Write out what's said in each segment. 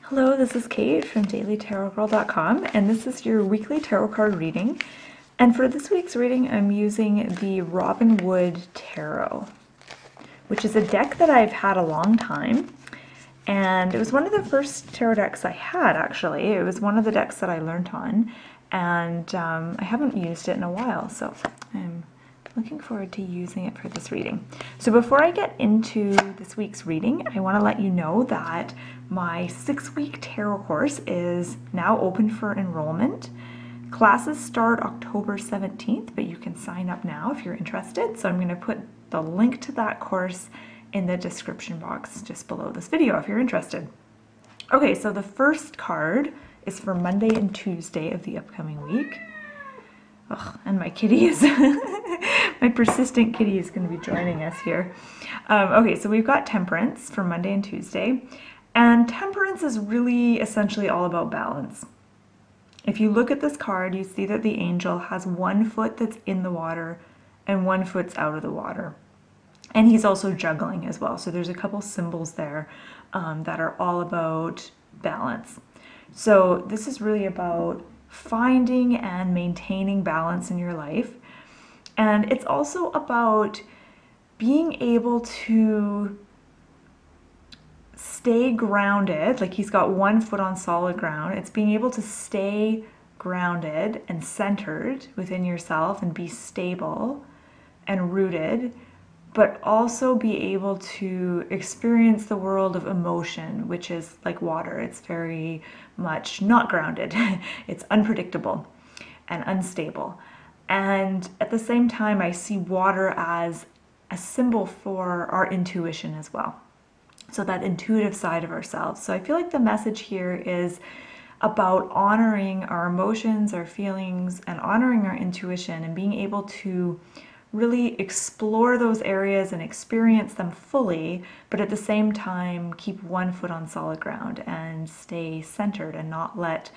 Hello, this is Kate from dailytarotgirl.com, and this is your weekly tarot card reading. And for this week's reading, I'm using the Robin Wood Tarot, which is a deck that I've had a long time. And it was one of the first tarot decks I had, actually. It was one of the decks that I learned on, and I haven't used it in a while, so I'm looking forward to using it for this reading. So before I get into this week's reading, I want to let you know that my 6-week tarot course is now open for enrollment. Classes start October 17th, but you can sign up now if you're interested. So I'm going to put the link to that course in the description box just below this video if you're interested. Okay, so the first card is for Monday and Tuesday of the upcoming week. Oh, and my kitty is, my persistent kitty is going to be joining us here. Okay, so we've got Temperance for Monday and Tuesday. And Temperance is really essentially all about balance. If you look at this card, you see that the angel has one foot that's in the water and one foot's out of the water. And he's also juggling as well. So there's a couple symbols there that are all about balance. So this is really about finding and maintaining balance in your life. And it's also about being able to stay grounded, like he's got one foot on solid ground. It's being able to stay grounded and centered within yourself and be stable and rooted, but also be able to experience the world of emotion, which is like water. It's very much not grounded. It's unpredictable and unstable. And at the same time, I see water as a symbol for our intuition as well. So that intuitive side of ourselves. So I feel like the message here is about honoring our emotions, our feelings, and honoring our intuition and being able to really explore those areas and experience them fully, but at the same time keep one foot on solid ground and stay centered and not let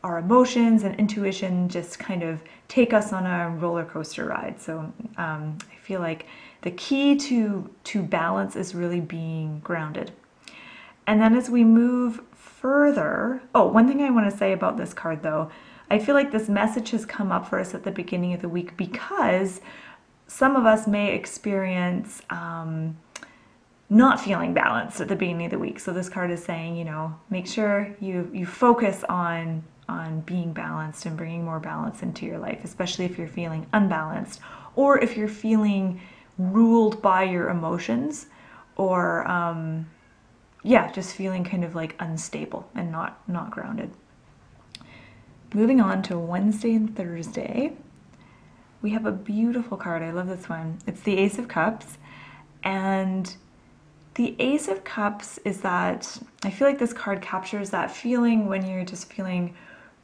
our emotions and intuition just kind of take us on a roller coaster ride. So I feel like the key to balance is really being grounded. And then as we move further, oh, one thing I want to say about this card though, I feel like this message has come up for us at the beginning of the week because some of us may experience not feeling balanced at the beginning of the week. So this card is saying, you know, make sure you focus on being balanced and bringing more balance into your life, especially if you're feeling unbalanced or if you're feeling ruled by your emotions or yeah, just feeling kind of like unstable and not grounded. Moving on to Wednesday and Thursday, we have a beautiful card. I love this one. It's the Ace of Cups. And the Ace of Cups is that, I feel like this card captures that feeling when you're just feeling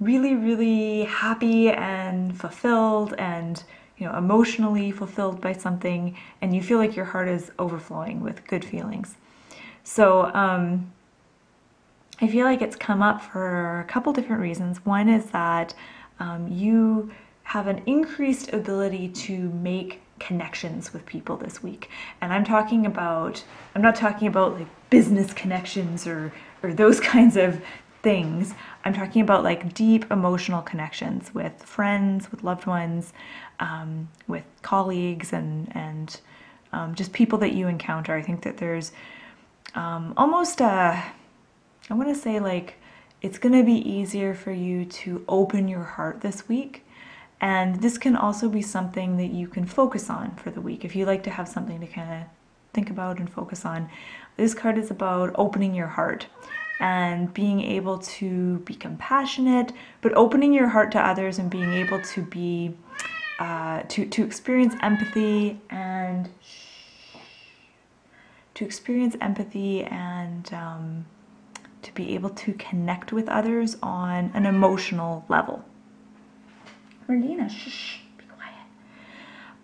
really, really happy and fulfilled and, you know, emotionally fulfilled by something, and you feel like your heart is overflowing with good feelings. So I feel like it's come up for a couple different reasons. One is that you have an increased ability to make connections with people this week. And I'm not talking about like business connections or those kinds of things. I'm talking about like deep emotional connections with friends, with loved ones, with colleagues, and just people that you encounter. I think that there's almost I want to say like it's going to be easier for you to open your heart this week. And this can also be something that you can focus on for the week. If you like to have something to kind of think about and focus on, this card is about opening your heart and being able to be compassionate, but opening your heart to others and being able to be, to experience empathy and to be able to connect with others on an emotional level. Marlena, shh, be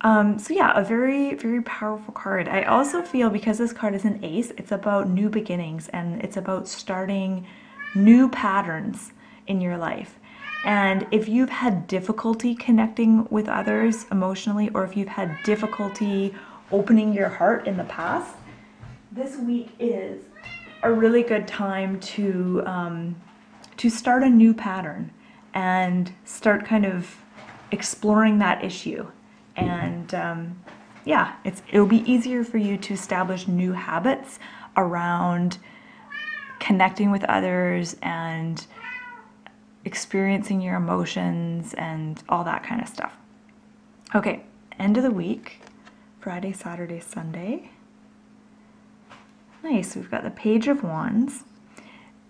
quiet. So yeah, a very, very powerful card. I also feel because this card is an ace, it's about new beginnings and it's about starting new patterns in your life. And if you've had difficulty connecting with others emotionally, or if you've had difficulty opening your heart in the past, this week is a really good time to start a new pattern and start kind of exploring that issue. And yeah, it'll be easier for you to establish new habits around connecting with others and experiencing your emotions and all that kind of stuff. Okay, end of the week, Friday, Saturday, Sunday. Nice, we've got the Page of Wands.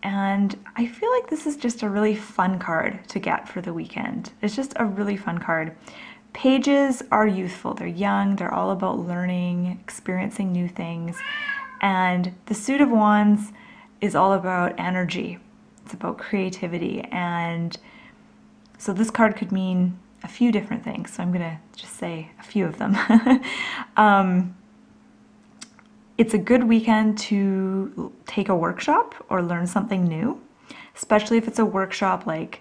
And I feel like this is just a really fun card to get for the weekend. It's just a really fun card. Pages are youthful, they're young, they're all about learning, experiencing new things. And the Suit of Wands is all about energy. It's about creativity. And so this card could mean a few different things. So I'm gonna just say a few of them. It's a good weekend to take a workshop or learn something new, especially if it's a workshop like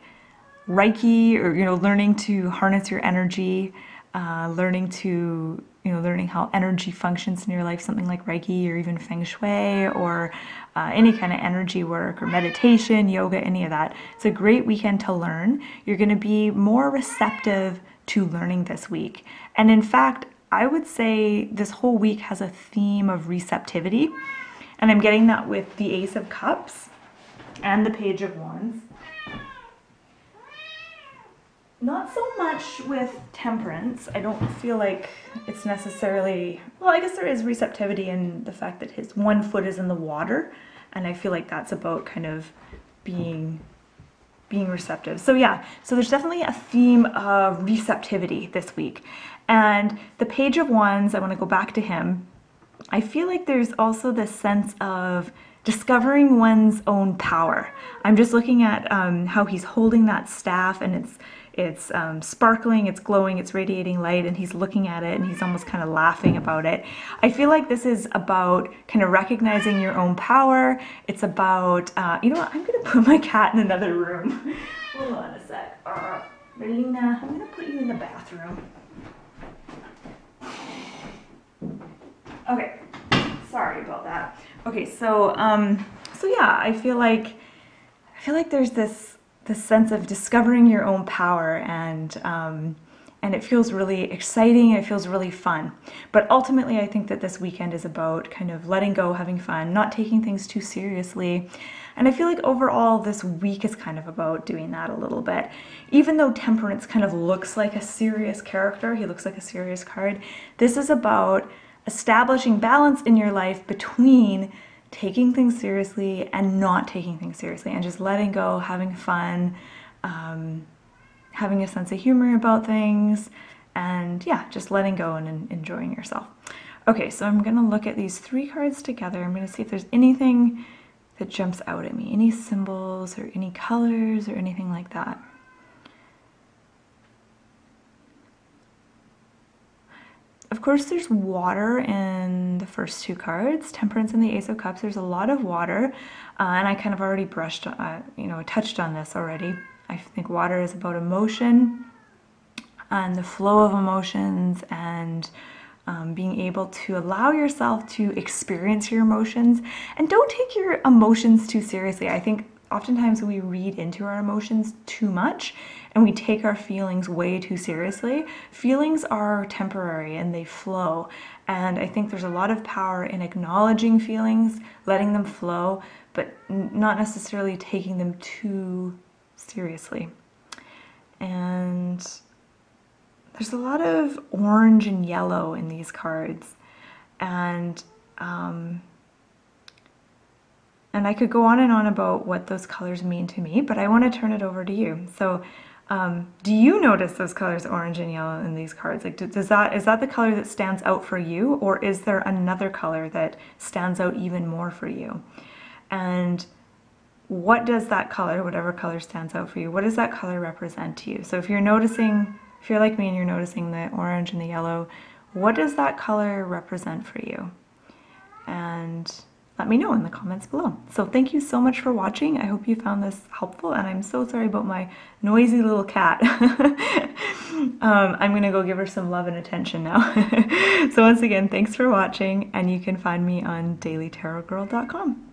Reiki, or learning to harness your energy, learning how energy functions in your life, something like Reiki or even Feng Shui, or any kind of energy work or meditation, yoga, any of that. It's a great weekend to learn. You're going to be more receptive to learning this week. And in fact, I would say this whole week has a theme of receptivity, and I'm getting that with the Ace of Cups and the Page of Wands. Not so much with Temperance. I don't feel like it's necessarily, well, I guess there is receptivity in the fact that his one foot is in the water, and I feel like that's about kind of being receptive. So yeah, so there's definitely a theme of receptivity this week. And the Page of Wands, I want to go back to him. I feel like there's also this sense of discovering one's own power. I'm just looking at how he's holding that staff, and it's sparkling, it's glowing, it's radiating light, and he's looking at it and he's almost kind of laughing about it. I feel like this is about kind of recognizing your own power. It's about, you know what, I'm gonna put my cat in another room. Hold on a sec. Melina, I'm gonna put you in the bathroom. Okay, sorry about that. Okay, so yeah, I feel like there's this sense of discovering your own power, and it feels really exciting, and it feels really fun. But ultimately, I think that this weekend is about kind of letting go, having fun, not taking things too seriously. And I feel like overall this week is kind of about doing that a little bit. Even though Temperance kind of looks like a serious character, he looks like a serious card, this is about establishing balance in your life between taking things seriously and not taking things seriously, and just letting go, having fun, having a sense of humor about things, and yeah, just letting go and enjoying yourself. Okay, so I'm gonna look at these three cards together. I'm gonna see if there's anything that jumps out at me, any symbols or any colors or anything like that. Of course, there's water in the first two cards, Temperance and the Ace of Cups. There's a lot of water, and I kind of already touched on this already. I think water is about emotion and the flow of emotions, and being able to allow yourself to experience your emotions, and don't take your emotions too seriously. I think oftentimes we read into our emotions too much, and we take our feelings way too seriously. Feelings are temporary and they flow, and I think there's a lot of power in acknowledging feelings, letting them flow, but not necessarily taking them too seriously. And there's a lot of orange and yellow in these cards, and I could go on and on about what those colors mean to me, but I want to turn it over to you. So do you notice those colors, orange and yellow, in these cards? Like, is that the color that stands out for you, or is there another color that stands out even more for you? And what does that color, whatever color stands out for you, what does that color represent to you? So if you're like me and you're noticing the orange and the yellow, what does that color represent for you? And let me know in the comments below. So thank you so much for watching. I hope you found this helpful, and I'm so sorry about my noisy little cat. I'm gonna go give her some love and attention now. So once again, thanks for watching, and you can find me on dailytarotgirl.com.